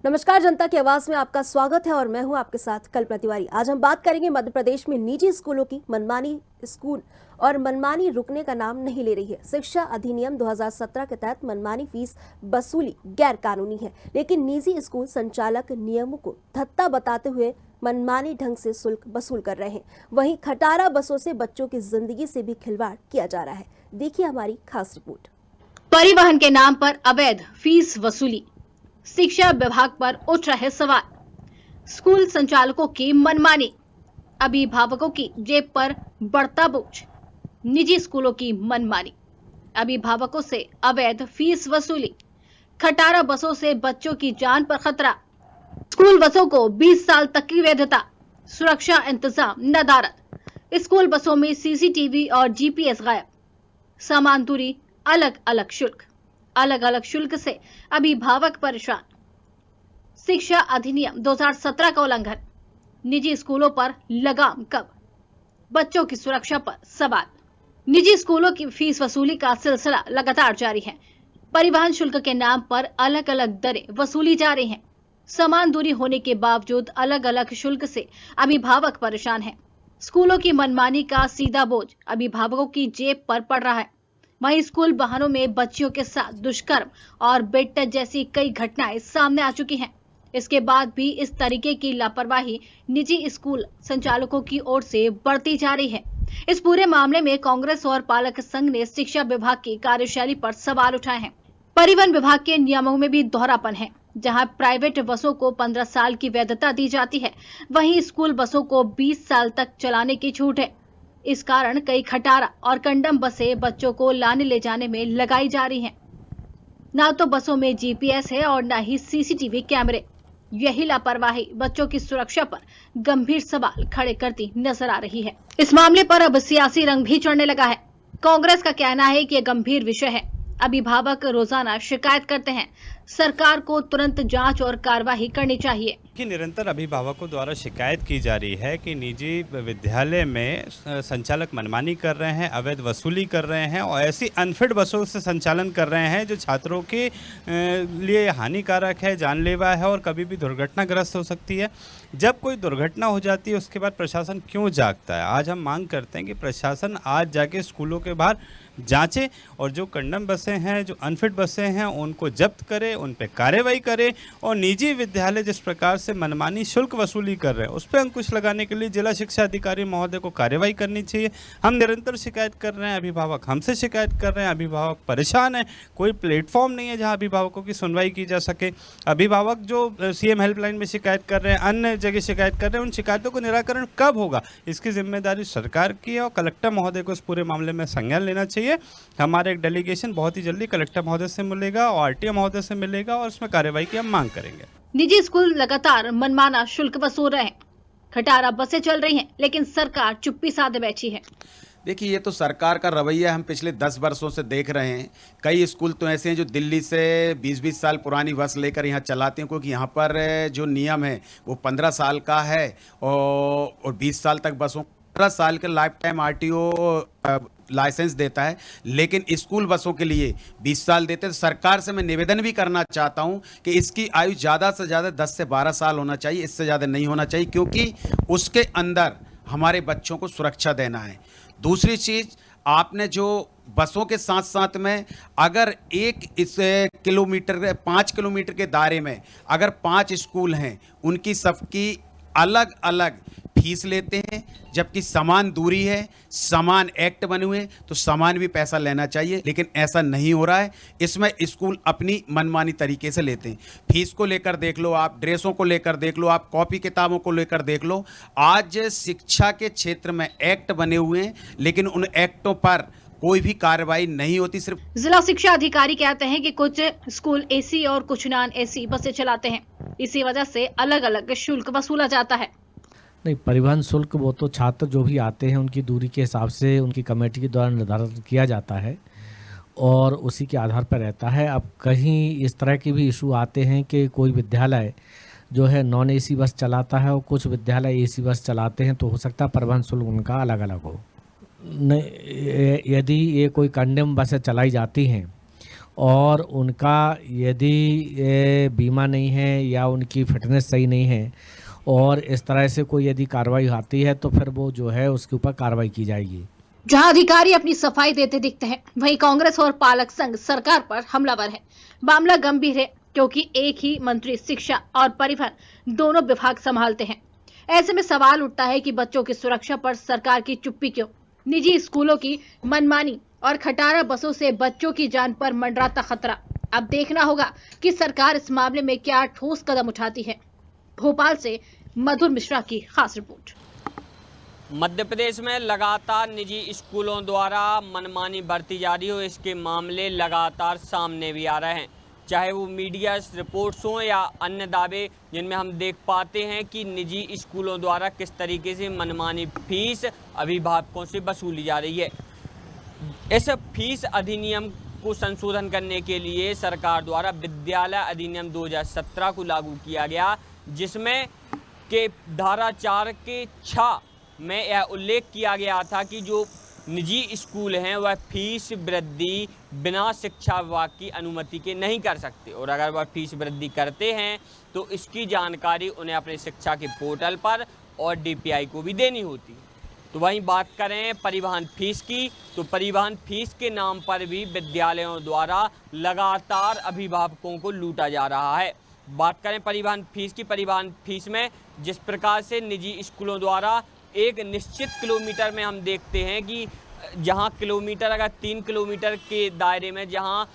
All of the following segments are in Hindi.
नमस्कार, जनता की आवाज में आपका स्वागत है और मैं हूं आपके साथ कल्पना तिवारी। आज हम बात करेंगे मध्य प्रदेश में निजी स्कूलों की मनमानी। स्कूल और मनमानी रुकने का नाम नहीं ले रही है। शिक्षा अधिनियम 2017 के तहत मनमानी फीस वसूली गैर कानूनी है, लेकिन निजी स्कूल संचालक नियमों को धत्ता बताते हुए मनमानी ढंग से शुल्क वसूल कर रहे हैं। वहीं खटारा बसों से बच्चों की जिंदगी से भी खिलवाड़ किया जा रहा है। देखिए हमारी खास रिपोर्ट। परिवहन के नाम पर अवैध फीस वसूली, शिक्षा विभाग पर उठ रहे सवाल। स्कूल संचालकों की मनमानी, अभिभावकों की जेब पर बढ़ता बोझ। निजी स्कूलों की मनमानी, अभिभावकों से अवैध फीस वसूली, खटारा बसों से बच्चों की जान पर खतरा। स्कूल बसों को 20 साल तक की वैधता, सुरक्षा इंतजाम नदारद। स्कूल बसों में सीसीटीवी और जीपीएस गायब। समान दूरी, अलग अलग शुल्क। अलग अलग शुल्क से अभिभावक परेशान। शिक्षा अधिनियम 2017 का उल्लंघन, निजी स्कूलों पर लगाम कब? बच्चों की सुरक्षा पर सवाल। निजी स्कूलों की फीस वसूली का सिलसिला लगातार जारी है। परिवहन शुल्क के नाम पर अलग अलग दरें वसूली जा रही हैं। समान दूरी होने के बावजूद अलग अलग शुल्क से अभिभावक परेशान हैं। स्कूलों की मनमानी का सीधा बोझ अभिभावकों की जेब पर पड़ रहा है। वहीं स्कूल वाहनों में बच्चियों के साथ दुष्कर्म और बेड टच जैसी कई घटनाएं सामने आ चुकी हैं। इसके बाद भी इस तरीके की लापरवाही निजी स्कूल संचालकों की ओर से बढ़ती जा रही है। इस पूरे मामले में कांग्रेस और पालक संघ ने शिक्षा विभाग की कार्यशैली पर सवाल उठाए हैं। परिवहन विभाग के नियमों में भी दोहरापन है। जहां प्राइवेट बसों को 15 साल की वैधता दी जाती है, वहीं स्कूल बसों को 20 साल तक चलाने की छूट है। इस कारण कई खटारा और कंडम बसें बच्चों को लाने ले जाने में लगाई जा रही हैं। ना तो बसों में जीपीएस है और ना ही सीसीटीवी कैमरे। यही लापरवाही बच्चों की सुरक्षा पर गंभीर सवाल खड़े करती नजर आ रही है। इस मामले पर अब सियासी रंग भी चढ़ने लगा है। कांग्रेस का कहना है कि यह गंभीर विषय है। अभिभावक रोजाना शिकायत करते हैं। सरकार को तुरंत जांच और कार्रवाई करनी चाहिए। कि निरंतर अभिभावकों द्वारा शिकायत की जा रही है कि निजी विद्यालय में संचालक मनमानी कर रहे हैं, अवैध वसूली कर रहे हैं और ऐसी अनफिट बसों से संचालन कर रहे हैं जो छात्रों के लिए हानिकारक है, जानलेवा है और कभी भी दुर्घटनाग्रस्त हो सकती है। जब कोई दुर्घटना हो जाती है उसके बाद प्रशासन क्यों जागता है? आज हम मांग करते हैं कि प्रशासन आज जाके स्कूलों के बाहर जांचे और जो कंडम बसें हैं, जो अनफिट बसें हैं, उनको जब्त करे, उन पे कार्रवाई करे और निजी विद्यालय जिस प्रकार से मनमानी शुल्क वसूली कर रहे हैं उस पर अंकुश लगाने के लिए जिला शिक्षा अधिकारी महोदय को कार्रवाई करनी चाहिए। हम निरंतर शिकायत कर रहे हैं, अभिभावक हमसे शिकायत कर रहे हैं, अभिभावक परेशान हैं। कोई प्लेटफॉर्म नहीं है जहां अभिभावकों की सुनवाई की जा सके। अभिभावक जो सीएम हेल्पलाइन में शिकायत कर रहे हैं, अन्य जगह शिकायत कर रहे हैं, उन शिकायतों को निराकरण कब होगा? इसकी जिम्मेदारी सरकार की है और कलेक्टर महोदय को इस पूरे मामले में संज्ञान लेना चाहिए। हमारा एक डेलीगेशन बहुत ही जल्दी कलेक्टर महोदय से मिलेगा और आरटीओ महोदय से मिलेगा और उसमें कार्रवाई की हम मांग करेंगे। निजी स्कूल लगातार मनमाना शुल्क वसूल रहे हैं। खटारा बसें चल रही हैं, लेकिन सरकार चुप्पी साधे बैठी है। देखिए, ये तो सरकार का रवैया हम पिछले 10 वर्षों से देख रहे हैं। कई स्कूल तो ऐसे हैं जो दिल्ली से 20-20 साल पुरानी बस लेकर यहाँ चलाते हैं, क्योंकि यहाँ पर जो नियम है वो 15 साल का है और 20 साल तक बसों 15 साल के लाइफ टाइम आरटीओ लाइसेंस देता है, लेकिन स्कूल बसों के लिए 20 साल देते हैं। तो सरकार से मैं निवेदन भी करना चाहता हूं कि इसकी आयु ज़्यादा से ज़्यादा 10 से 12 साल होना चाहिए, इससे ज़्यादा नहीं होना चाहिए, क्योंकि उसके अंदर हमारे बच्चों को सुरक्षा देना है। दूसरी चीज़, आपने जो बसों के साथ साथ में अगर इस किलोमीटर 5 किलोमीटर के दायरे में अगर 5 स्कूल हैं, उनकी सबकी अलग अलग फीस लेते हैं, जबकि समान दूरी है, समान एक्ट बने हुए, तो समान भी पैसा लेना चाहिए, लेकिन ऐसा नहीं हो रहा है। इसमें स्कूल अपनी मनमानी तरीके से लेते हैं। फीस को लेकर देख लो आप, ड्रेसों को लेकर देख लो आप, कॉपी किताबों को लेकर देख लो। आज शिक्षा के क्षेत्र में एक्ट बने हुए हैं, लेकिन उन एक्टों पर कोई भी कार्रवाई नहीं होती। सिर्फ जिला शिक्षा अधिकारी कहते हैं कि कुछ स्कूल एसी और कुछ नॉन एसी बसें चलाते हैं। इसी वजह से अलग अलग शुल्क वसूला जाता है। नहीं, परिवहन शुल्क वो तो छात्र जो भी आते हैं उनकी दूरी के हिसाब से उनकी कमेटी के द्वारा निर्धारित किया जाता है और उसी के आधार पर रहता है। अब कहीं इस तरह के भी इशू आते हैं कि कोई विद्यालय जो है नॉन एसी बस चलाता है और कुछ विद्यालय एसी बस चलाते हैं, तो हो सकता है परिवहन शुल्क उनका अलग अलग हो। नहीं, यदि ये कोई कंडेम बसें चलाई जाती हैं और उनका यदि ये बीमा नहीं है या उनकी फिटनेस सही नहीं है और इस तरह से कोई यदि कार्रवाई आती है तो फिर वो जो है उसके ऊपर कार्रवाई की जाएगी। जहां अधिकारी अपनी सफाई देते दिखते हैं, वहीं कांग्रेस और पालक संघ सरकार पर हमलावर है। मामला गंभीर है क्योंकि एक ही मंत्री शिक्षा और परिवहन दोनों विभाग संभालते हैं। ऐसे में सवाल उठता है कि बच्चों की सुरक्षा पर सरकार की चुप्पी क्यों? निजी स्कूलों की मनमानी और खटारा बसों से बच्चों की जान पर मंडराता खतरा। अब देखना होगा कि सरकार इस मामले में क्या ठोस कदम उठाती है। भोपाल से मधुर मिश्रा की खास रिपोर्ट। मध्य प्रदेश में लगातार निजी स्कूलों द्वारा मनमानी बरती जा रही हो, इसके मामले लगातार सामने भी आ रहे हैं। चाहे वो मीडिया रिपोर्ट्स हों या अन्य दावे जिनमें हम देख पाते हैं कि निजी स्कूलों द्वारा किस तरीके से मनमानी फीस अभिभावकों से वसूली जा रही है। इस फीस अधिनियम को संशोधन करने के लिए सरकार द्वारा विद्यालय अधिनियम 2017 को लागू किया गया, जिसमें के धारा 4 के 6 में यह उल्लेख किया गया था कि जो निजी स्कूल हैं वह फीस वृद्धि बिना शिक्षा विभाग की अनुमति के नहीं कर सकते, और अगर वह फीस वृद्धि करते हैं तो इसकी जानकारी उन्हें अपने शिक्षा के पोर्टल पर और DPI को भी देनी होती है। तो वहीं बात करें परिवहन फीस की, तो परिवहन फीस के नाम पर भी विद्यालयों द्वारा लगातार अभिभावकों को लूटा जा रहा है। बात करें परिवहन फीस की, परिवहन फीस में जिस प्रकार से निजी स्कूलों द्वारा एक निश्चित किलोमीटर में हम देखते हैं कि जहां किलोमीटर अगर 3 किलोमीटर के दायरे में जहां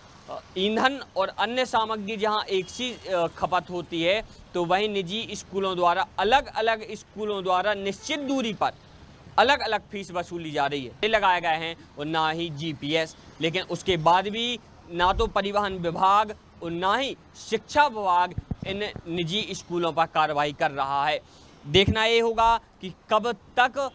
ईंधन और अन्य सामग्री जहां एक सी खपत होती है, तो वहीं निजी स्कूलों द्वारा अलग अलग स्कूलों द्वारा निश्चित दूरी पर अलग अलग फीस वसूली जा रही है, लगाए गए हैं, और ना ही GPS। लेकिन उसके बाद भी ना तो परिवहन विभाग और ना ही शिक्षा विभाग इन निजी स्कूलों पर कार्रवाई कर रहा है। देखना ये होगा कि कब तक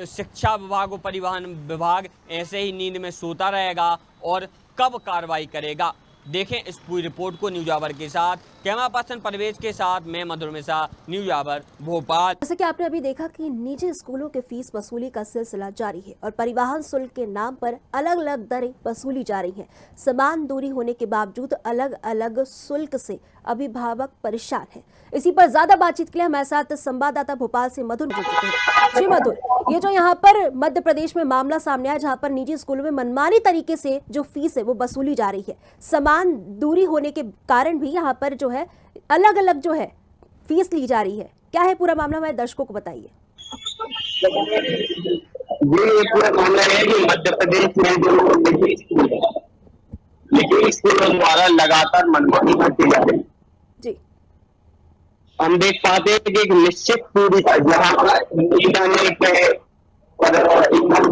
शिक्षा विभाग और परिवहन विभाग ऐसे ही नींद में सोता रहेगा और कब कार्रवाई करेगा। देखें इस पूरी रिपोर्ट को न्यूज आवर के साथ। कैमरा पर्सन परवेज के साथ मैं मधुर मिश्रा, न्यूज आवर भोपाल। जैसे कि आपने अभी देखा कि निजी स्कूलों के फीस वसूली का सिलसिला जारी है और परिवहन शुल्क के नाम पर अलग अलग दरें वसूली जा रही हैं। समान दूरी होने के बावजूद अलग अलग शुल्क से अभिभावक परेशान हैं। इसी पर ज्यादा बातचीत के लिए हमारे साथ संवाददाता भोपाल से मधुर जुड़ चुके हैं। जी मधुर, ये जो यहाँ पर मध्य प्रदेश में मामला सामने आया जहाँ पर निजी स्कूलों में मनमानी तरीके से जो फीस है वो वसूली जा रही है, समान दूरी होने के कारण भी यहाँ पर जो है अलग अलग जो है फीस ली जा रही है, क्या है पूरा मामला, हमारे दर्शकों को बताइए। ये पूरा मामला है कि मध्य प्रदेश में जो निजी स्कूल है, निजी स्कूलों द्वारा लगातार मनमानी बढ़ती जा रही है। जी, हम देख पाते हैं कि एक निश्चित दूरी पर जहाँ ईंधन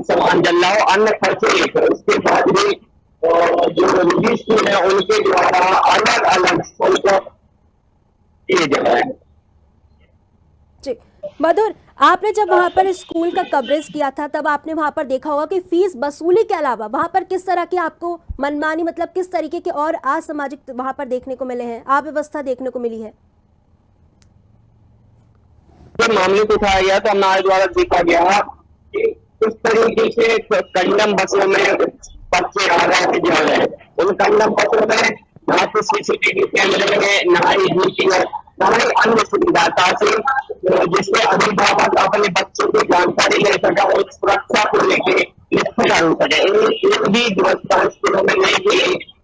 सामान जल रहा हो, अन्य खर्चे, उसके बाद भी जो निजी स्कूल है उनके द्वारा अलग अलग शुल्क किए जा रहे हैं। जी मधुर, आपने जब वहां पर स्कूल का कवरेज किया था तब आपने वहां पर देखा होगा कि फीस वसूली के अलावा वहां पर किस तरह की आपको मनमानी, मतलब किस तरीके के और असामाजिक वहां पर देखने को मिले हैं, अव्यवस्था देखने को मिली है। मामले को उठाया गया तो हमारे द्वारा देखा गया कि किस तरीके से कंडम बसों में बच्चे आ रहे हैं, जा रहे हैं। उन कंडम बसों में ना तो CCTV कैमरे में, ना ही मीटिंग, ना ही अन्य सुविधा, जिससे अभिभावक अपने बच्चों की जानकारी ले सका और सुरक्षा को लेकर निष्पक्ष हो सके। एक भी व्यवस्था स्कूलों में नहीं की।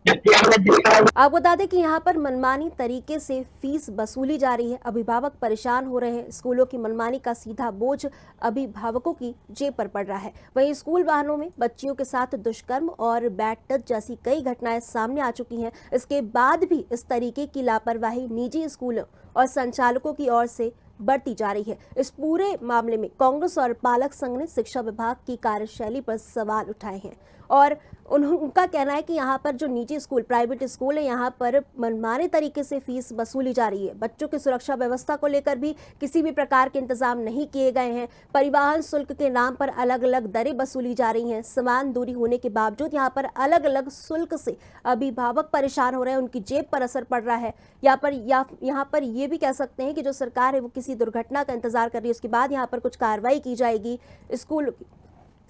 आप बता दें कि यहाँ पर मनमानी तरीके से फीस वसूली जा रही है, अभिभावक परेशान हो रहे हैं। स्कूलों की मनमानी का सीधा बोझ अभिभावकों की जेब पर पड़ रहा है। वहीं स्कूल वाहनों में बच्चियों के साथ दुष्कर्म और बैट टच जैसी कई घटनाएं सामने आ चुकी हैं। इसके बाद भी इस तरीके की लापरवाही निजी स्कूलों और संचालकों की ओर से बढ़ती जा रही है। इस पूरे मामले में कांग्रेस और पालक संघ ने शिक्षा विभाग की कार्यशैली पर सवाल उठाए हैं और उनका कहना है कि यहाँ पर जो निजी स्कूल, प्राइवेट स्कूल है, यहाँ पर मनमाने तरीके से फीस वसूली जा रही है। बच्चों की सुरक्षा व्यवस्था को लेकर भी किसी भी प्रकार के इंतजाम नहीं किए गए हैं। परिवहन शुल्क के नाम पर अलग अलग दरें वसूली जा रही हैं। समान दूरी होने के बावजूद यहाँ पर अलग अलग शुल्क से अभिभावक परेशान हो रहे हैं, उनकी जेब पर असर पड़ रहा है। यहाँ पर ये भी कह सकते हैं कि जो सरकार है वो किसी दुर्घटना का इंतजार कर रही है, उसके बाद यहाँ पर कुछ कार्रवाई की जाएगी। स्कूल की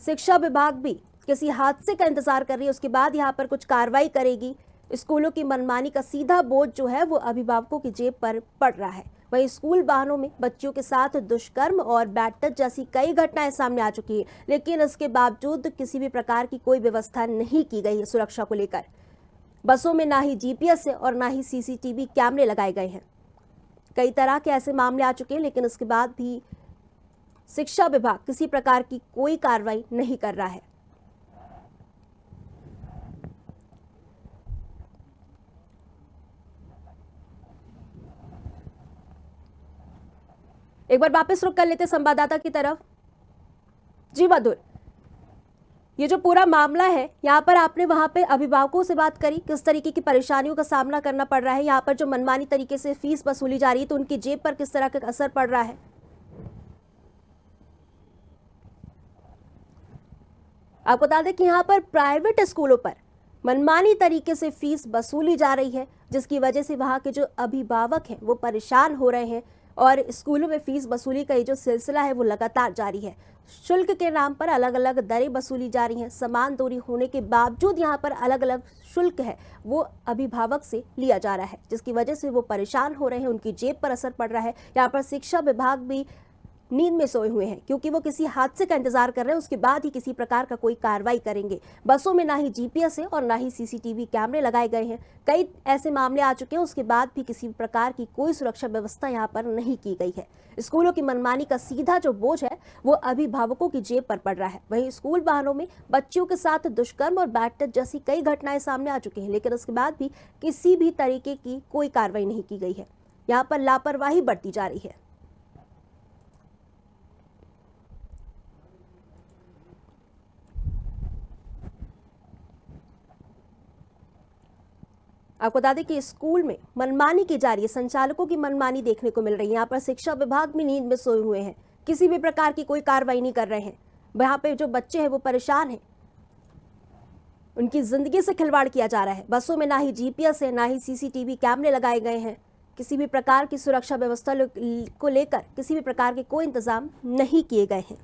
शिक्षा विभाग भी किसी हादसे का इंतजार कर रही है, उसके बाद यहाँ पर कुछ कार्रवाई करेगी। स्कूलों की मनमानी का सीधा बोझ जो है वो अभिभावकों की जेब पर पड़ रहा है। वहीं स्कूल वाहनों में बच्चियों के साथ दुष्कर्म और बैट टच जैसी कई घटनाएं सामने आ चुकी है, लेकिन इसके बावजूद किसी भी प्रकार की कोई व्यवस्था नहीं की गई है सुरक्षा को लेकर। बसों में ना ही जीपीएस है और ना ही सीसीटीवी कैमरे लगाए गए हैं। कई तरह के ऐसे मामले आ चुके हैं, लेकिन इसके बाद भी शिक्षा विभाग किसी प्रकार की कोई कार्रवाई नहीं कर रहा है। एक बार वापस रुक कर लेते संवाददाता की तरफ। जी मधुर, ये जो पूरा मामला है, यहाँ पर आपने वहां पे अभिभावकों से बात करी, किस तरीके की परेशानियों का सामना करना पड़ रहा है? यहाँ पर जो मनमानी तरीके से फीस वसूली जा रही है तो उनकी जेब पर किस तरह का असर पड़ रहा है? आपको बता दें कि यहाँ पर प्राइवेट स्कूलों पर मनमानी तरीके से फीस वसूली जा रही है, जिसकी वजह से वहाँ के जो अभिभावक हैं वो परेशान हो रहे हैं और स्कूलों में फीस वसूली का ये जो सिलसिला है वो लगातार जारी है। शुल्क के नाम पर अलग अलग दरें वसूली जा रही हैं। समान दूरी होने के बावजूद यहाँ पर अलग अलग शुल्क है वो अभिभावक से लिया जा रहा है, जिसकी वजह से वो परेशान हो रहे हैं, उनकी जेब पर असर पड़ रहा है। यहाँ पर शिक्षा विभाग भी नींद में सोए हुए हैं, क्योंकि वो किसी हादसे का इंतजार कर रहे हैं, उसके बाद ही किसी प्रकार का कोई कार्रवाई करेंगे। बसों में ना ही जीपीएस है और ना ही सीसीटीवी कैमरे लगाए गए हैं। कई ऐसे मामले आ चुके हैं, उसके बाद भी किसी प्रकार की कोई सुरक्षा व्यवस्था यहाँ पर नहीं की गई है। स्कूलों की मनमानी का सीधा जो बोझ है वो अभिभावकों की जेब पर पड़ रहा है। वहीं स्कूल वाहनों में बच्चियों के साथ दुष्कर्म और बैट टच जैसी कई घटनाएं सामने आ चुकी हैं, लेकिन उसके बाद भी किसी भी तरीके की कोई कार्रवाई नहीं की गई है। यहाँ पर लापरवाही बढ़ती जा रही है। आपको बता दें कि स्कूल में मनमानी की जा रही है, संचालकों की मनमानी देखने को मिल रही है। यहाँ पर शिक्षा विभाग भी नींद में सोए हुए हैं, किसी भी प्रकार की कोई कार्रवाई नहीं कर रहे हैं। यहाँ पे जो बच्चे हैं वो परेशान हैं, उनकी जिंदगी से खिलवाड़ किया जा रहा है। बसों में ना ही जीपीएस है, ना ही सीसीटीवी कैमरे लगाए गए हैं। किसी भी प्रकार की सुरक्षा व्यवस्था को लेकर किसी भी प्रकार के कोई इंतजाम नहीं किए गए हैं।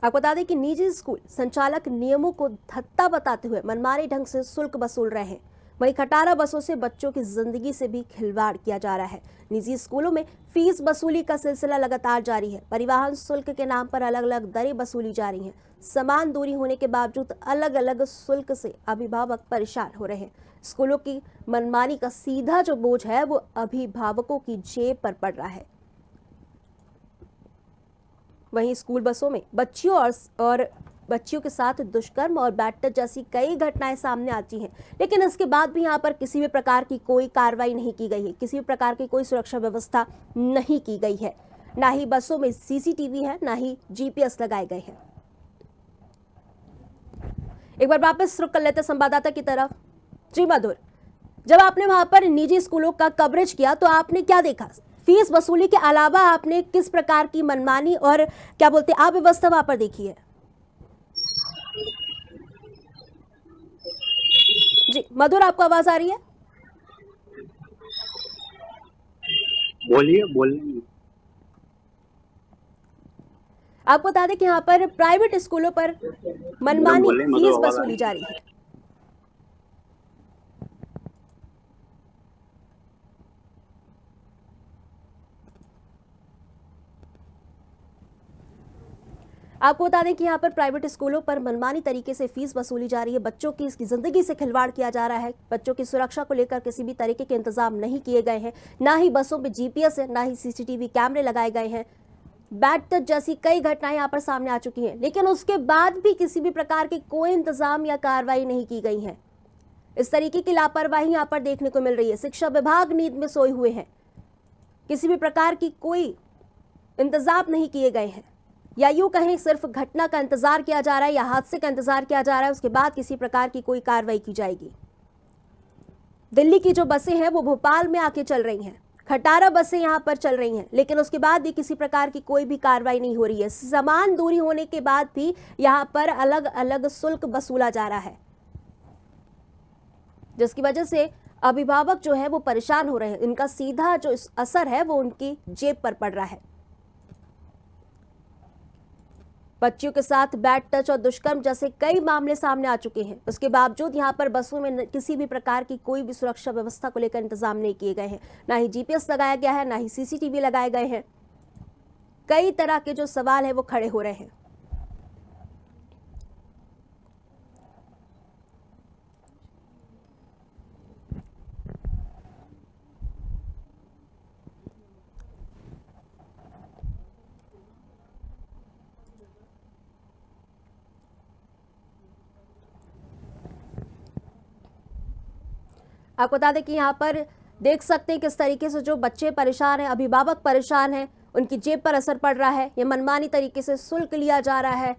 आपको बता दें कि निजी स्कूल संचालक नियमों को धत्ता बताते हुए मनमानी ढंग से शुल्क वसूल रहे हैं। वहीं खटारा बसों से बच्चों की जिंदगी से भी खिलवाड़ किया जा रहा है। निजी स्कूलों में फीस वसूली का सिलसिला लगातार जारी है। परिवहन शुल्क के नाम पर अलग अलग दरें वसूली जा रही हैं। समान दूरी होने के बावजूद अलग अलग शुल्क से अभिभावक परेशान हो रहे हैं। स्कूलों की मनमानी का सीधा जो बोझ है वो अभिभावकों की जेब पर पड़ रहा है। वहीं स्कूल बसों में बच्चियों और बच्चियों के साथ दुष्कर्म और बैट टच जैसी कई घटनाएं सामने आती हैं, लेकिन इसके बाद भी यहाँ पर किसी भी प्रकार की कोई कार्रवाई नहीं की गई है। किसी भी प्रकार की कोई सुरक्षा व्यवस्था नहीं की गई है। ना ही बसों में सीसीटीवी है, ना ही जीपीएस लगाए गए हैं। एक बार वापस रुक कर लेते संवाददाता की तरफ। जी मधुर, जब आपने वहां पर निजी स्कूलों का कवरेज किया तो आपने क्या देखा? फीस वसूली के अलावा आपने किस प्रकार की मनमानी और क्या बोलते हैं अव्यवस्था वहां पर देखी है? जी मधुर, आपको आवाज आ रही है? बोलिए। आपको बता दें कि यहाँ पर प्राइवेट स्कूलों पर मनमानी फीस वसूली जा रही है। आपको बता दें कि यहाँ पर प्राइवेट स्कूलों पर मनमानी तरीके से फीस वसूली जा रही है। बच्चों की इसकी जिंदगी से खिलवाड़ किया जा रहा है। बच्चों की सुरक्षा को लेकर किसी भी तरीके के इंतजाम नहीं किए गए हैं। ना ही बसों में जीपीएस है, ना ही सीसीटीवी कैमरे लगाए गए हैं। बैट टच जैसी कई घटनाएं यहाँ पर सामने आ चुकी हैं, लेकिन उसके बाद भी किसी भी प्रकार की कोई इंतजाम या कार्रवाई नहीं की गई है। इस तरीके की लापरवाही यहाँ पर देखने को मिल रही है। शिक्षा विभाग नींद में सोए हुए हैं। किसी भी प्रकार की कोई इंतजाम नहीं किए गए हैं, या यूं कहें सिर्फ घटना का इंतजार किया जा रहा है या हादसे का इंतजार किया जा रहा है, उसके बाद किसी प्रकार की कोई कार्रवाई की जाएगी। दिल्ली की जो बसें हैं वो भोपाल में आके चल रही हैं, खटारा बसें यहाँ पर चल रही हैं, लेकिन उसके बाद भी किसी प्रकार की कोई भी कार्रवाई नहीं हो रही है। समान दूरी होने के बाद भी यहाँ पर अलग अलग शुल्क वसूला जा रहा है, जिसकी वजह से अभिभावक जो है वो परेशान हो रहे हैं। इनका सीधा जो असर है वो उनकी जेब पर पड़ रहा है। बच्चियों के साथ बैड टच और दुष्कर्म जैसे कई मामले सामने आ चुके हैं। उसके बावजूद यहाँ पर बसों में किसी भी प्रकार की कोई भी सुरक्षा व्यवस्था को लेकर इंतजाम नहीं किए गए हैं। ना ही जीपीएस लगाया गया है, ना ही सीसीटीवी लगाए गए हैं। कई तरह के जो सवाल है वो खड़े हो रहे हैं। आपको बता दें कि यहाँ पर देख सकते हैं किस तरीके से जो बच्चे परेशान हैं, अभिभावक परेशान हैं, उनकी जेब पर असर पड़ रहा है। ये मनमानी तरीके से शुल्क लिया जा रहा है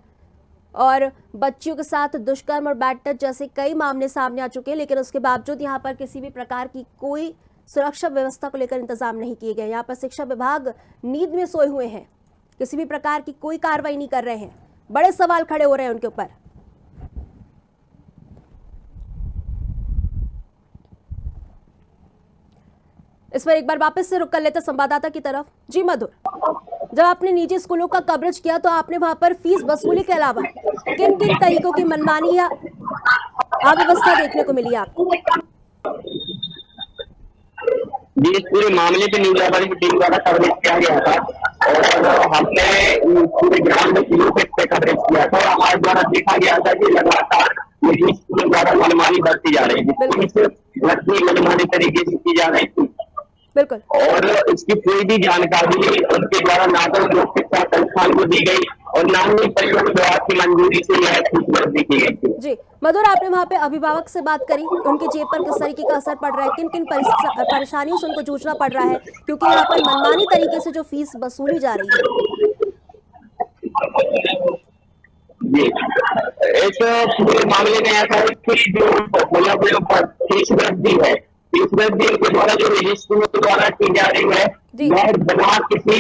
और बच्चियों के साथ दुष्कर्म और बैड टच जैसे कई मामले सामने आ चुके हैं, लेकिन उसके बावजूद यहाँ पर किसी भी प्रकार की कोई सुरक्षा व्यवस्था को लेकर इंतजाम नहीं किए गए। यहाँ पर शिक्षा विभाग नींद में सोए हुए हैं, किसी भी प्रकार की कोई कार्रवाई नहीं कर रहे हैं। बड़े सवाल खड़े हो रहे हैं उनके ऊपर। इस पर एक बार वापस से रुक कर लेते संवाददाता की तरफ। जी मधुर, जब आपने निजी स्कूलों का कवरेज किया तो आपने वहां पर फीस वसूली के अलावा किन किन तरीकों की मनमानी या अव्यवस्था देखने को मिली आपको? जी, इस पूरे मामले पे न्यूज लैब की टीम द्वारा कवरेज किया गया था और हमने पूरे ग्राम में तीनों पे कवरेज किया था। हमारे द्वारा देखा गया था कि लगातार निजी स्कूलों द्वारा मनमानी बढ़ती जा रही थी, मनमानी तरीके से की जा रही थी। बिल्कुल। और इसकी कोई भी जानकारी उनके द्वारा ना तो लोक शिक्षा संस्थान को दी गई और ना ही परिवहन विभाग की मंजूरी से यह फीस दी गई। जी मधुर, आपने वहाँ पे अभिभावक से बात करी, उनके जेब पर किस तरीके का असर पड़ रहा है, किन किन परेशानियों से उनको जूझना पड़ रहा है, क्योंकि यहाँ पर मनमानी तरीके से जो फीस वसूली जा रही है? जी, इस पूरे मामले में ऐसा है कि जो मतलब फीस वृद्धि है, फीस वृद्धि के द्वारा जो निजी स्कूलों के द्वारा की जा रही है वह बिना किसी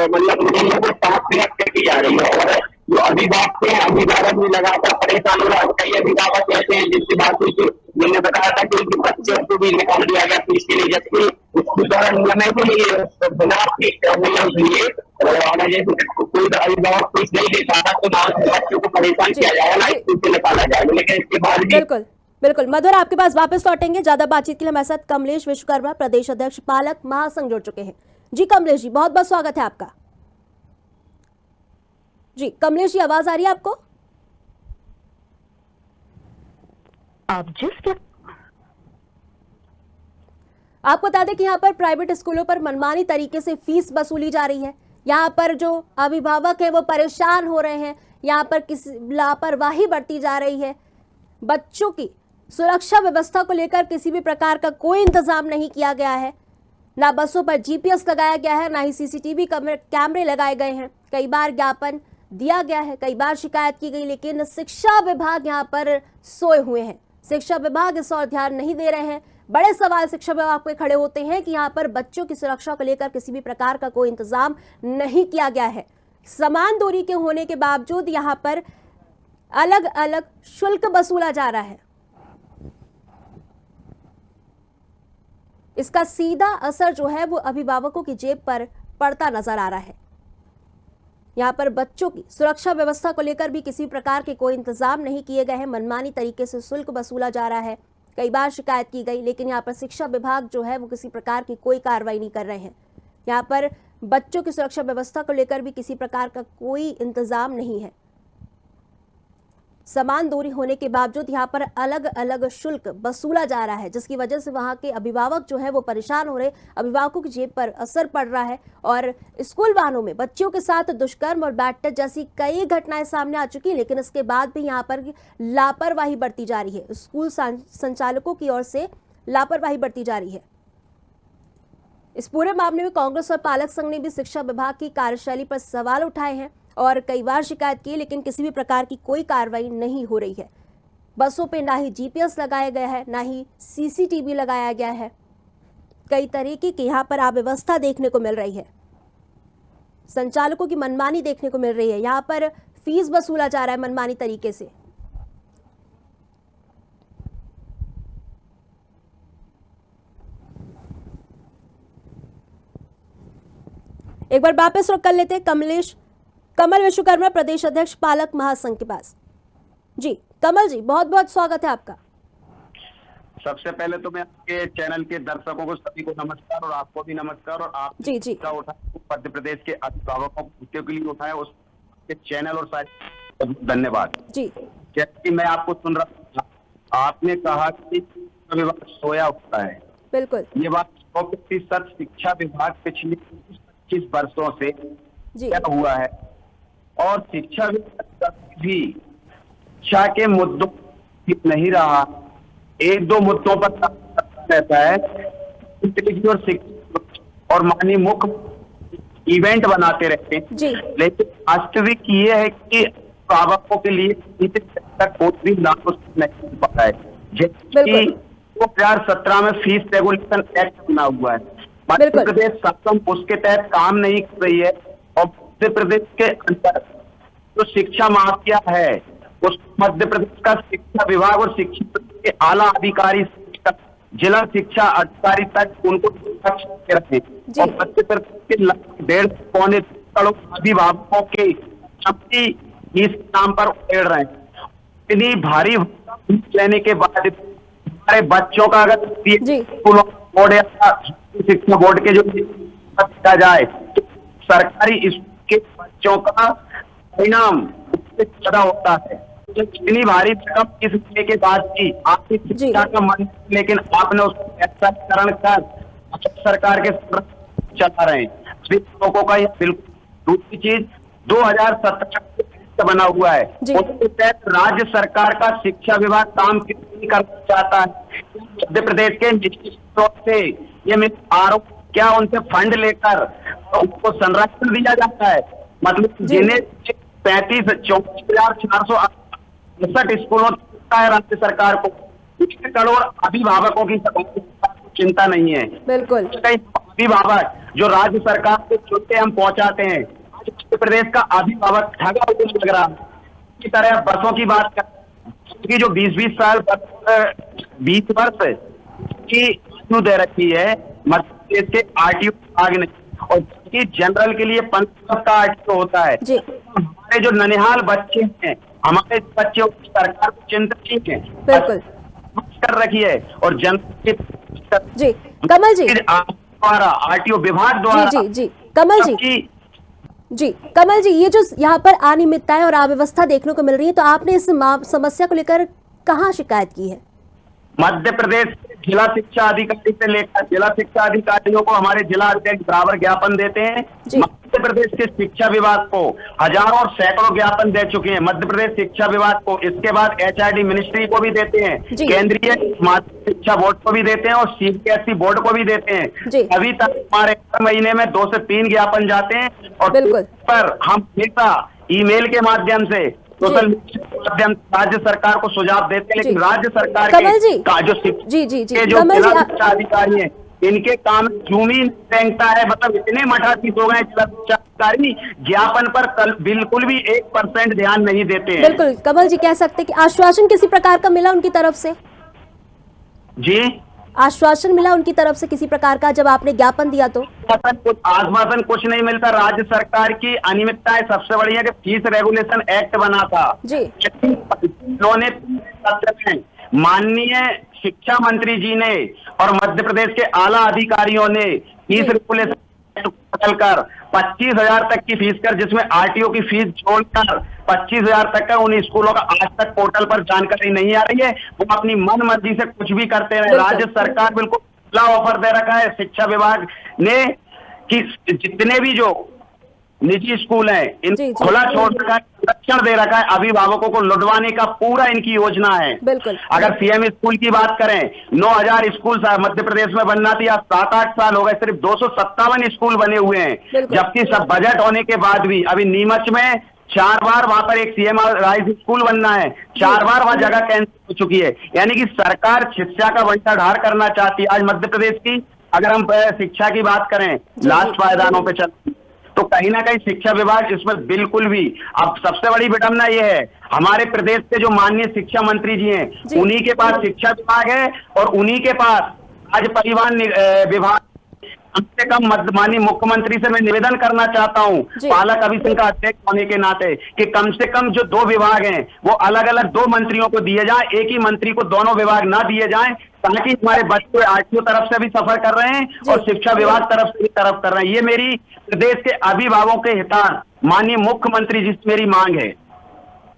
मतलब नियमों को साफ रख की जा रही है। और जो अभिभावक हैं, अभिभावक भी लगातार परेशान हो रहा है। कई अभिभावक ऐसे हैं जिसकी बात हुई थी, मैंने बताया था कि उनके बच्चों को भी निकाल दिया गया फीस के लिए, जबकि उसके द्वारा नियम है कि बिना फीस लिए कोई अभिभावक फीस नहीं दे पाता तो बच्चों को परेशान किया जाएगा, ना स्कूल से निकाला जाएगा। लेकिन इसके बाद बिल्कुल बिल्कुल मधुर, आपके पास वापस लौटेंगे। ज्यादा बातचीत के लिए हमारे साथ कमलेश विश्वकर्मा, प्रदेश अध्यक्ष पालक महासंघ जुड़ चुके हैं। जी कमलेश जी, बहुत बहुत स्वागत है आपका। जी कमलेश जी, आवाज आ रही है आपको? आपको बता दें कि यहाँ पर प्राइवेट स्कूलों पर मनमानी तरीके से फीस वसूली जा रही है। यहाँ पर जो अभिभावक है वो परेशान हो रहे हैं। यहाँ पर किसी लापरवाही बरती जा रही है। बच्चों की सुरक्षा व्यवस्था को लेकर किसी भी प्रकार का कोई इंतजाम नहीं किया गया है। ना बसों पर जीपीएस लगाया गया है, ना ही सीसीटीवी कैमरे लगाए गए हैं। कई बार ज्ञापन दिया गया है, कई बार शिकायत की गई, लेकिन शिक्षा विभाग यहाँ पर सोए हुए हैं। शिक्षा विभाग इस ओर ध्यान नहीं दे रहे हैं। बड़े सवाल शिक्षा विभाग पे खड़े होते हैं कि यहाँ पर बच्चों की सुरक्षा को लेकर किसी भी प्रकार का कोई इंतजाम नहीं किया गया है। समान दूरी के होने के बावजूद यहाँ पर अलग अलग शुल्क वसूला जा रहा है। इसका सीधा असर जो है वो अभिभावकों की जेब पर पड़ता नजर आ रहा है। यहाँ पर बच्चों की सुरक्षा व्यवस्था को लेकर भी किसी प्रकार के कोई इंतजाम नहीं किए गए हैं। मनमानी तरीके से शुल्क वसूला जा रहा है। कई बार शिकायत की गई, लेकिन यहाँ पर शिक्षा विभाग जो है वो किसी प्रकार की कोई कार्रवाई नहीं कर रहे हैं। यहाँ पर बच्चों की सुरक्षा व्यवस्था को लेकर भी किसी प्रकार का कोई इंतजाम नहीं है। समान दूरी होने के बावजूद यहाँ पर अलग अलग शुल्क वसूला जा रहा है, जिसकी वजह से वहाँ के अभिभावक जो है वो परेशान हो रहे। अभिभावकों की जेब पर असर पड़ रहा है और स्कूल वाहनों में बच्चियों के साथ दुष्कर्म और बैड टच जैसी कई घटनाएं सामने आ चुकी हैं, लेकिन इसके बाद भी यहाँ पर लापरवाही बरती जा रही है। स्कूल संचालकों की ओर से लापरवाही बरती जा रही है। इस पूरे मामले में कांग्रेस और पालक संघ ने भी शिक्षा विभाग की कार्यशैली पर सवाल उठाए हैं और कई बार शिकायत की, लेकिन किसी भी प्रकार की कोई कार्रवाई नहीं हो रही है। बसों पे ना ही जीपीएस लगाया गया है, ना ही सीसीटीवी लगाया गया है। कई तरीके की यहाँ पर अव्यवस्था देखने को मिल रही है। संचालकों की मनमानी देखने को मिल रही है। यहाँ पर फीस वसूला जा रहा है मनमानी तरीके से। एक बार वापस रुक कर लेते हैं कमल विश्वकर्मा, प्रदेश अध्यक्ष पालक महासंघ के पास। जी कमल जी, बहुत बहुत स्वागत है आपका। सबसे पहले तो मैं आपके चैनल के दर्शकों को सभी को नमस्कार और आपको भी नमस्कार। और आप जी जी मध्य प्रदेश के अभिभावकों के लिए उठाया उसके चैनल और सारे धन्यवाद जी। जैसे कि मैं आपको सुन रहा, आपने कहा कि विभाग सोया होता है। बिल्कुल, ये बात 100% शिक्षा विभाग पिछले 25 वर्षों से जी क्या हुआ है और शिक्षा विभाग भी शिक्षा के मुद्दों नहीं रहा, एक दो मुद्दों पर रहता है और माननीय मुख्य इवेंट बनाते रहते हैं जी। लेकिन वास्तविक ये है कि अभिभावकों के लिए कोई भी लागू नहीं हो पा है। जैसे कि 2017 में फीस रेगुलेशन एक्ट बना हुआ है, मध्य प्रदेश शासन उसके तहत काम नहीं कर रही है और मध्य प्रदेश के अंदर जो शिक्षा माफिया है उस मध्य प्रदेश का शिक्षा विभाग और शिक्षा के आला अधिकारी जिला शिक्षा अधिकारी तक उनको रखे और मध्य प्रदेश के 1.5 करोड़ अभिभावकों के इस नाम पर उड़ेड़ रहे हैं। इतनी भारी लेने के बाद हमारे बच्चों का अगर बोर्ड या शिक्षा बोर्ड के जो किया जाए तो सरकारी स्कूल के बच्चों का परिणाम उससे ज्यादा होता है। इतनी भारी रकम इस लेने के बाद भी आपकी शिक्षा का मन, लेकिन आपने उसको ऐसाकरण कर सरकार के चला रहे हैं लोगों का। यह बिल्कुल दूसरी चीज 2017 बना हुआ है उसके तहत राज्य सरकार का शिक्षा विभाग काम नहीं करना चाहता है। मध्य प्रदेश के निजी स्रोत से ये मेरा आरोप, क्या उनसे फंड लेकर उनको संरक्षण दिया जाता है? मतलब जिन्हें 34,468 स्कूलों है राज्य सरकार को 1 करोड़ अभिभावकों की चिंता नहीं है। बिल्कुल, अभिभावक जो राज्य सरकार के चुनते हम पहुंचाते हैं, मध्य प्रदेश का अभिभावक ठगा हुआ लग रहा है। इसी तरह बसों की बात करें, जो 20-20 साल 20 वर्ष की आयु दे रखी है मध्य प्रदेश के आरटीओ विभाग ने, और जनरल के लिए 15 वर्ष का आरटीओ होता है। हमारे जो ननिहाल बच्चे हैं, हमारे बच्चों की सरकार को चिंतित है, बिल्कुल कर रखी है और जनता जी। कमल जी द्वारा आरटीओ विभाग द्वारा जी कमल जी कमल जी, ये जो यहाँ पर अनियमितताएं और अव्यवस्था देखने को मिल रही है, तो आपने इस समस्या को लेकर कहाँ शिकायत की है? मध्य प्रदेश जिला शिक्षा अधिकारी से लेकर जिला शिक्षा अधिकारियों को हमारे जिला अध्यक्ष बराबर ज्ञापन देते हैं। मध्य प्रदेश के शिक्षा विभाग को हजारों और सैकड़ों ज्ञापन दे चुके हैं मध्य प्रदेश शिक्षा विभाग को। इसके बाद एचआरडी मिनिस्ट्री को भी देते हैं, केंद्रीय माध्यमिक शिक्षा बोर्ड को भी देते हैं और सीबीएसई बोर्ड को भी देते हैं। अभी तक हमारे हर महीने में 2 से 3 ज्ञापन जाते हैं और पर हम हमेशा ईमेल के माध्यम से सोशल मीडिया के माध्यम राज्य सरकार को सुझाव देते हैं, लेकिन राज्य सरकार के जो जिला शिक्षा अधिकारी हैं इनके काम जूमी फेंकता है। मतलब इतने मठाधीश हो गए जिला शिक्षा अधिकारी, ज्ञापन पर बिल्कुल भी 1% ध्यान नहीं देते हैं। बिल्कुल कमल जी, कह सकते कि आश्वासन किसी प्रकार का मिला उनकी तरफ से? जी, आश्वासन मिला उनकी तरफ से किसी प्रकार का जब आपने ज्ञापन दिया? तो आश्वासन कुछ नहीं मिलता। राज्य सरकार की अनियमितताएं सबसे बड़ी है कि फीस रेगुलेशन एक्ट बना था जी, उन्होंने माननीय शिक्षा मंत्री जी ने और मध्य प्रदेश के आला अधिकारियों ने फीस रेगुलेशन बदलकर 25,000 तक की फीस कर, जिसमें आरटीओ की फीस जोड़कर 25,000 तक का उन स्कूलों का आज तक पोर्टल पर जानकारी नहीं आ रही है। वो अपनी मन मर्जी से कुछ भी करते रहे। राज्य सरकार बिल्कुल खुला ऑफर दे रखा है शिक्षा विभाग ने कि जितने भी जो निजी स्कूल हैं इनको खुला छोड़ रखा है, संरक्षण दे रखा है। अभिभावकों को लुटवाने का पूरा इनकी योजना है। अगर सीएम स्कूल की बात करें, 9,000 स्कूल मध्य प्रदेश में बनना थी, आज 7-8 साल हो गए, सिर्फ 257 स्कूल बने हुए हैं। जबकि सब बजट होने के बाद भी अभी नीमच में 4 बार वहां पर एक सीएम राइज स्कूल बनना है, 4 बार वहां जगह कैंसिल हो चुकी है। यानी कि सरकार शिक्षा का बंटाढार करना चाहती है। आज मध्य प्रदेश की अगर हम शिक्षा की बात करें, लास्ट पायदानों पे चल, तो कहीं ना कहीं शिक्षा विभाग इसमें बिल्कुल भी, अब सबसे बड़ी विडंबना ये है, हमारे प्रदेश के जो माननीय शिक्षा मंत्री जी हैं उन्हीं के पास शिक्षा विभाग है और उन्हीं के पास आज परिवहन विभाग कम से कम माननीय मुख्यमंत्री से मैं निवेदन करना चाहता हूं, जी। पालक अभिसंघ का अध्यक्ष होने के नाते, कि कम से कम जो 2 विभाग हैं वो अलग अलग 2 मंत्रियों को दिए जाएं, एक ही मंत्री को दोनों विभाग ना दिए जाएं, ताकि हमारे बच्चे आरटीओ तरफ से भी सफर कर रहे हैं और शिक्षा विभाग तरफ से भी तरफ कर रहे हैं। ये मेरी प्रदेश के अभिभावकों के हितार्थ माननीय मुख्यमंत्री जी से मेरी मांग है।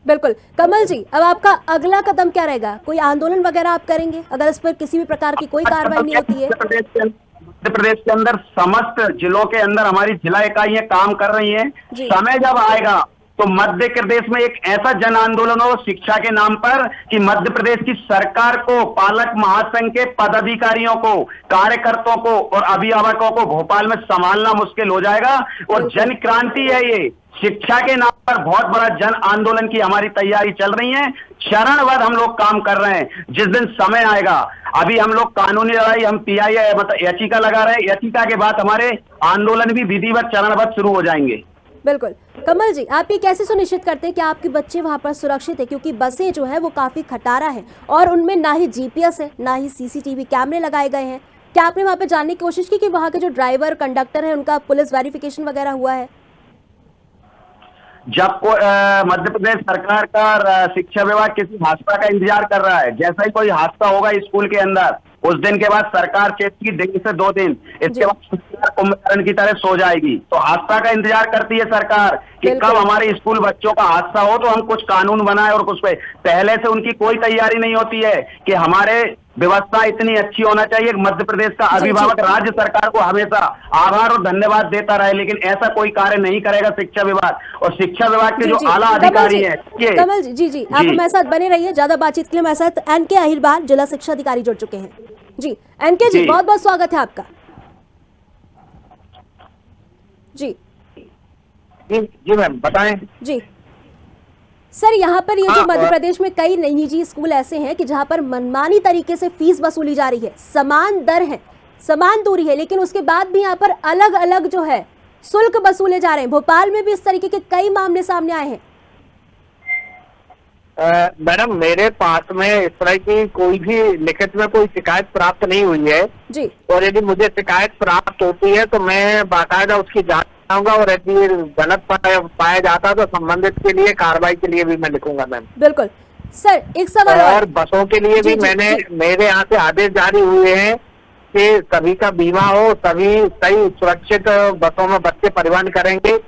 बिल्कुल। कमल जी, अब आपका अगला कदम क्या रहेगा? कोई आंदोलन वगैरह आप करेंगे अगर इस पर किसी भी प्रकार की कोई कार्रवाई नहीं होती है? मध्य प्रदेश के अंदर समस्त जिलों के अंदर हमारी जिला इकाइयां काम कर रही हैं। जी। समय जब आएगा तो मध्य प्रदेश में एक ऐसा जन आंदोलन हो शिक्षा के नाम पर कि मध्य प्रदेश की सरकार को, पालक महासंघ के पदाधिकारियों को, कार्यकर्ताओं को और अभिभावकों को भोपाल में संभालना मुश्किल हो जाएगा। और जन क्रांति है ये, शिक्षा के नाम पर बहुत बड़ा जन आंदोलन की हमारी तैयारी चल रही है। चरणबद्ध हम लोग काम कर रहे हैं। जिस दिन समय आएगा, अभी हम लोग कानूनी लड़ाई, हम पीआई मतलब याचिका लगा रहे हैं, याचिका के बाद हमारे आंदोलन भी विधिवत चरणबद्ध शुरू हो जाएंगे। बिल्कुल। कमल जी, आप ये कैसे सुनिश्चित करते हैं कि आपके बच्चे वहां पर सुरक्षित है? क्योंकि बसें जो है वो काफी खटारा है और उनमें ना ही जीपीएस है, ना ही सीसीटीवी कैमरे लगाए गए हैं। क्या आपने वहां पर जानने की कोशिश की कि वहां के जो ड्राइवर कंडक्टर है उनका पुलिस वेरिफिकेशन वगैरह हुआ है? जब मध्य प्रदेश सरकार का शिक्षा विभाग किसी हादसा का इंतजार कर रहा है, जैसा ही कोई हादसा होगा स्कूल के अंदर, उस दिन के बाद सरकार चेतेगी 1 से 2 दिन, इसके बाद सरकार कुंभकर्ण की तरह सो जाएगी। तो हादसा का इंतजार करती है सरकार कि कब हमारे स्कूल बच्चों का हादसा हो तो हम कुछ कानून बनाए, और कुछ पे पहले से उनकी कोई तैयारी नहीं होती है कि हमारे व्यवस्था इतनी अच्छी होना चाहिए। मध्य प्रदेश का अभिभावक राज्य सरकार को हमेशा आभार और धन्यवाद देता रहे, लेकिन ऐसा कोई कार्य नहीं करेगा शिक्षा विभाग। और शिक्षा विभाग के जो आला अधिकारी हैं, कमल जी, जी आप हमारे साथ बने रहिए। ज्यादा बातचीत के लिए हमारे साथ एनके अहिरबार, जिला शिक्षा अधिकारी, जुड़ चुके हैं। जी एनके जी, बहुत बहुत स्वागत है आपका। जी जी मैम, बताएं। जी सर, यहाँ पर ये जो मध्य प्रदेश में कई निजी स्कूल ऐसे हैं कि जहाँ पर मनमानी तरीके से फीस वसूली जा रही है, समान दर है, समान दूरी है, लेकिन उसके बाद भी यहाँ पर अलग अलग जो है शुल्क वसूले जा रहे हैं। भोपाल में भी इस तरीके के कई मामले सामने आए हैं। मैडम, मेरे पास में इस तरह की कोई भी लिखित में कोई शिकायत प्राप्त नहीं हुई है जी। और यदि मुझे शिकायत प्राप्त होती है तो मैं बाकायदा उसकी जांच कराऊंगा और यदि गलत पाया जाता तो संबंधित के लिए कार्रवाई के लिए भी मैं लिखूंगा मैम। बिल्कुल सर, एक सवाल और बसों के लिए भी मैंने मेरे यहाँ से आदेश जारी हुए हैं कि सभी का बीमा हो, सभी सही सुरक्षित बसों में बच्चे परिवहन करेंगे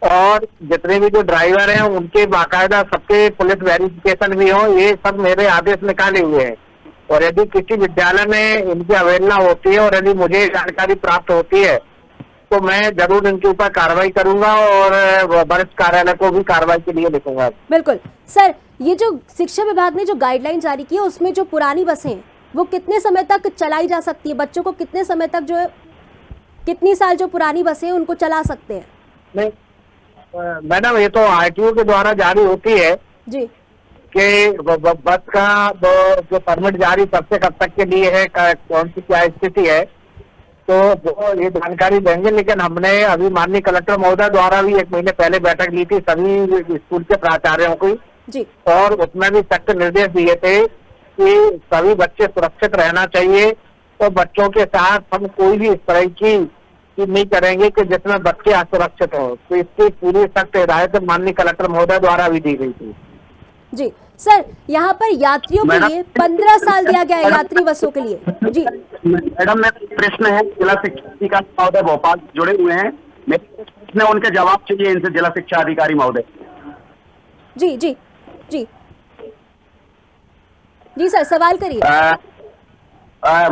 और जितने भी जो ड्राइवर हैं उनके बाकायदा सबके पुलिस वेरिफिकेशन भी हो। ये सब मेरे आदेश निकाले हुए हैं और यदि किसी विद्यालय में इनकी अवहेलना होती है और यदि मुझे जानकारी प्राप्त होती है तो मैं जरूर इनके ऊपर कार्रवाई करूंगा और वरिष्ठ कार्यालय को भी कार्रवाई के लिए लिखूंगा। बिल्कुल सर, ये जो शिक्षा विभाग ने जो गाइडलाइन जारी की है उसमें जो पुरानी बसें हैं वो कितने समय तक चलाई जा सकती है? बच्चों को कितने समय तक जो है, कितनी साल जो पुरानी बसें हैं उनको चला सकते हैं? नहीं मैडम, ये तो आरटीओ के द्वारा जारी होती है जी कि बस का जो परमिट जारी कब से कब तक के लिए है, कौन सी क्या स्थिति है, तो वो ये जानकारी देंगे। लेकिन हमने अभी माननीय कलेक्टर महोदय द्वारा भी 1 महीने पहले बैठक ली थी सभी स्कूल के प्राचार्यों की जी, और उसमें भी सख्त निर्देश दिए थे कि सभी बच्चे सुरक्षित रहना चाहिए और बच्चों के साथ हम कोई भी इस तरह की नहीं करेंगे कि जिसमें बच्चे असुरक्षित हो। तो इसकी पूरी सख्त हिदायत माननीय कलेक्टर महोदय द्वारा भी दी गई थी। जी सर, यहाँ पर यात्रियों के लिए 15 साल दिया गया है, यात्री बसों के लिए। जी मैडम, मेरा प्रश्न है, जिला शिक्षा अधिकारी महोदय भोपाल जुड़े हुए हैं, मेरे प्रश्न है, उनके जवाब चाहिए इनसे, जिला शिक्षा अधिकारी महोदय। जी जी जी जी सर, सवाल करिए।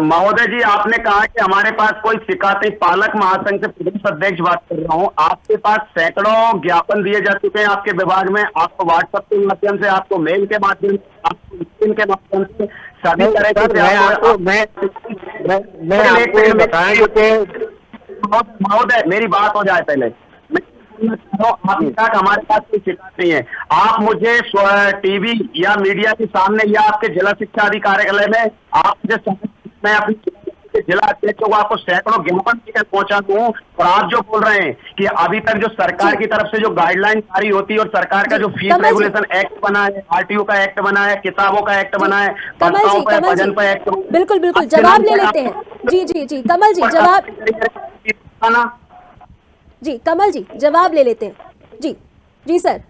महोदय जी, आपने कहा कि हमारे पास कोई शिकायतें, पालक महासंघ से प्रदेश अध्यक्ष बात कर रहा हूँ, आपके पास सैकड़ों ज्ञापन दिए जा चुके हैं आपके विभाग में, आपको व्हाट्सएप के माध्यम से, आपको मेल के माध्यम से, आपको email के माध्यम से, सभी तरह के महोदय मेरी बात हो जाए पहले। अभी तक हमारे पास कोई शिकायत नहीं है। आप मुझे टीवी या मीडिया के सामने या आपके जिला शिक्षा अधिकारी में आप मुझे, मैं अपनी जिला अध्यक्षों को आपको सैकड़ों ज्ञापन देकर पहुंचा दूं, और आप जो बोल रहे हैं कि अभी तक जो सरकार की तरफ से जो गाइडलाइन जारी होती है और सरकार का जो फीस कमल जी। रेगुलेशन एक्ट बना है, आरटीओ का एक्ट बना है, किताबों का एक्ट बना है, कमल बच्चाओं जी, पर कमल भजन जी, पर एक्ट, बिल्कुल बिल्कुल अच्छे जवाब नाम ले पर लेते आप- हैं। जी जी जी कमल जी जवाब, जी कमल जी जवाब ले लेते हैं। जी जी सर।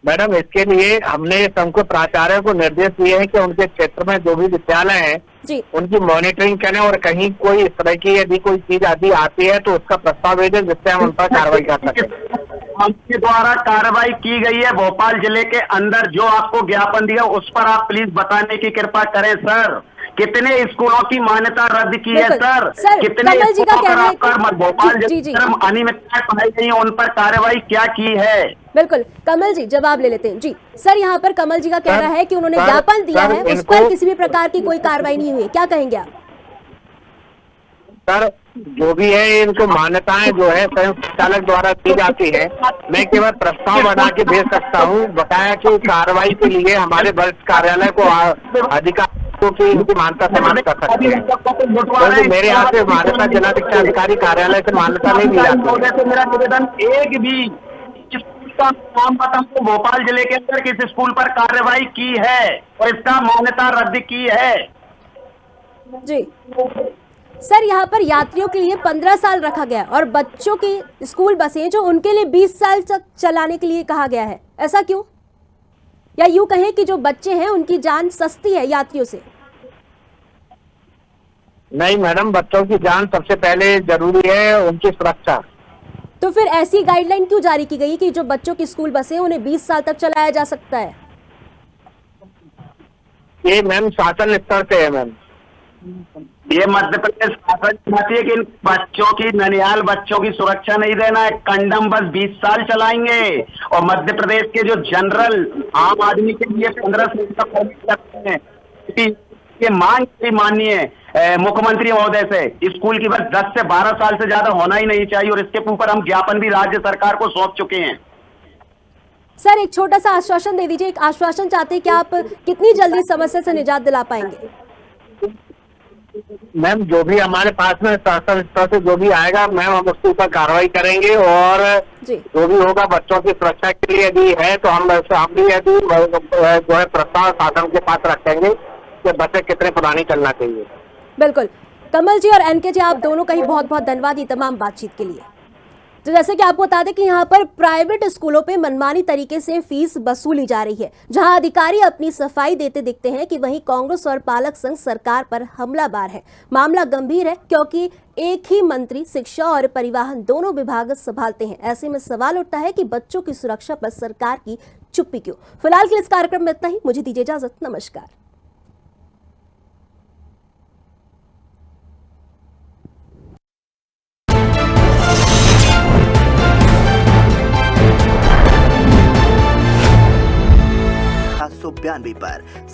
मैडम, इसके लिए हमने सबको प्राचार्यों को निर्देश दिए हैं कि उनके क्षेत्र में जो भी विद्यालय हैं जी उनकी मॉनिटरिंग करें, और कहीं कोई इस तरह की यदि कोई चीज आदि आती है तो उसका प्रस्ताव भेजें जिससे हम उन पर कार्रवाई कर सकें। आपके द्वारा कार्रवाई की गई है भोपाल जिले के अंदर, जो आपको ज्ञापन दिया उस पर आप प्लीज बताने की कृपा करें सर। कितने स्कूलों की मान्यता रद्द की है बिल्कुल। सर? सर, कितने कमल जी का स्कूलों कहना है पर आपका भोपाल जी, जिले जी। में अनियमितताएं पाई गई हैं, उन पर कार्रवाई क्या की है? बिल्कुल कमल जी जवाब ले लेते हैं। जी सर, यहाँ पर कमल जी का कहना है कि उन्होंने सर, ज्ञापन दिया सर, है, उस इनको- पर किसी भी प्रकार की कोई कार्रवाई नहीं हुई है। क्या कहेंगे आप? सर, जो भी है इनको मान्यताएं जो है संयुक्त संचालक द्वारा दी जाती है। मैं केवल प्रस्ताव बना के भेज सकता हूँ। बताया कि कार्रवाई के लिए हमारे वरिष्ठ कार्यालय को अधिकारियों की इनकी मान्यता से मान्य कर सकते हैं, क्योंकि मेरे यहाँ से मान्यता जिला शिक्षा अधिकारी कार्यालय से मान्यता नहीं दी जाती है। से मेरा निवेदन, एक भी स्कूल का नाम बताऊं तो भोपाल जिले के अंदर किस स्कूल पर कार्रवाई की है और इसका मान्यता रद्द की है? जी सर, यहाँ पर यात्रियों के लिए 15 साल रखा गया है और बच्चों की स्कूल बसें जो उनके लिए 20 साल तक चलाने के लिए कहा गया है। ऐसा क्यों? या यूं कहें कि जो बच्चे हैं उनकी जान सस्ती है यात्रियों से। नहीं मैडम, बच्चों की जान सबसे पहले जरूरी है, उनकी सुरक्षा। तो फिर ऐसी गाइडलाइन क्यों जारी की गई कि जो बच्चों की स्कूल बसें उन्हें 20 साल तक चलाया जा सकता है? ये मैम शासन स्तर से है मैम। ये मध्य प्रदेश शासन चाहती है कि इन बच्चों की, ननिहाल बच्चों की सुरक्षा नहीं देना है। कंडम बस 20 साल चलाएंगे और मध्य प्रदेश के जो जनरल आम आदमी के लिए 15 साल का परमिट करते हैं। ये मांग थी माननीय मुख्यमंत्री महोदय से, स्कूल की बस 10 से 12 साल से ज्यादा होना ही नहीं चाहिए, और इसके ऊपर हम ज्ञापन भी राज्य सरकार को सौंप चुके हैं। सर, एक छोटा सा आश्वासन दे दीजिए। एक आश्वासन चाहते हैं कि आप कितनी जल्दी समस्या से निजात दिला पाएंगे? मैम, जो भी हमारे पास में शासन स्तर से जो भी आएगा मैम, हम उसके ऊपर कार्रवाई करेंगे, और जी जो भी होगा बच्चों की सुरक्षा के लिए यदि है तो हम भी यदि जो है प्रस्ताव शासन के पास रखेंगे कि बसें कितने पुरानी चलना चाहिए। बिल्कुल। कमल जी और एनके जी, आप दोनों का ही बहुत बहुत धन्यवाद ये तमाम बातचीत के लिए। तो जैसे कि आपको बता दें कि यहाँ पर प्राइवेट स्कूलों पे मनमानी तरीके से फीस वसूली जा रही है। जहां अधिकारी अपनी सफाई देते दिखते हैं कि वहीं कांग्रेस और पालक संघ सरकार पर हमलावर है। मामला गंभीर है क्योंकि एक ही मंत्री शिक्षा और परिवहन दोनों विभाग संभालते हैं। ऐसे में सवाल उठता है कि बच्चों की सुरक्षा पर सरकार की चुप्पी क्यों। फिलहाल के लिए इस कार्यक्रम में इतना ही। मुझे दीजिए इजाजत। नमस्कार। पर